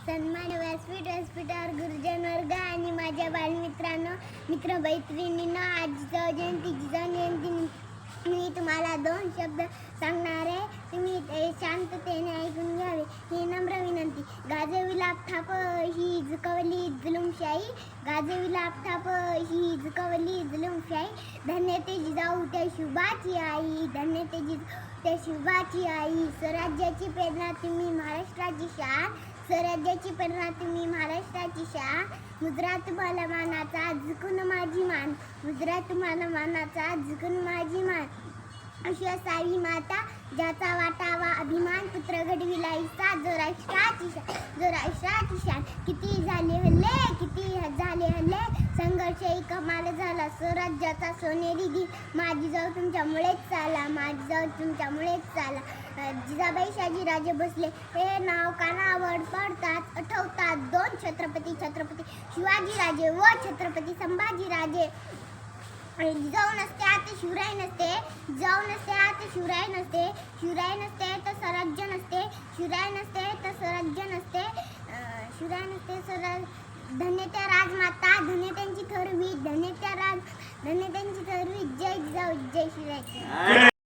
सन्मान व्यासपीठावर गुरुजन वर्ग आणि माझ्या बालमित्रांनो, मित्रमैत्रिणींनो, आज जयंती मी तुम्हाला 2 शब्द सांगणार आहे. तुम्ही ते शांततेने ऐकून घ्यावे ही नम्र विनंती. गाजविल आपथाप ही झुकवली जुलूमशाही, गाजविल आपथाप ही झुकवली जुलूमशाही. धन्य ते जिजाऊ त्या शुभाची आई, धन्य ते जिजाऊ त्या शुभाची आई. स्वराज्याची प्रेरणा तुम्ही महाराष्ट्राची शान, स्वराज्याची प्रेरणा तुम्ही महाराष्ट्राची शान. मुद्रा तुम्हाला मानाचा झुकून माझी मान, मुद्रा तुम्हाला मानाचा झुकून माझी मान. अशी असावी माता ज्याचा वाटावा अभिमान, पुत्र घडविला इसा जो राष्ट्राची शान, जो राष्ट्राची शान. किती झाले हल्ले, किती झाले हल्ले, संघर्ष कमाल झाला स्वराज्याचा सोनेरी दिन. माझी जाऊ तुमच्यामुळेच चाला, माझी जाऊ तुमच्यामुळेच चाला. जिजाबाई शहाजीराजे भोसले हे नाव कानावर पडतात, आठवतात 2 छत्रपती, छत्रपती शिवाजीराजे व छत्रपती संभाजीराजे. जिजाऊ नसते आत शिवराय नसते, जिजाऊ नसते आत शिवराय नसते, शिवराय नसते तर स्वराज्य नसते, शिवराय नसते तर स्वराज्य नसते, शिवराय नसते स्वराज्य. धन्य त्या राजमाता, धन्य त्यांची थोरवी, धन्य त्यांची थोरवी. जय जिजाऊ, जय शिवराय.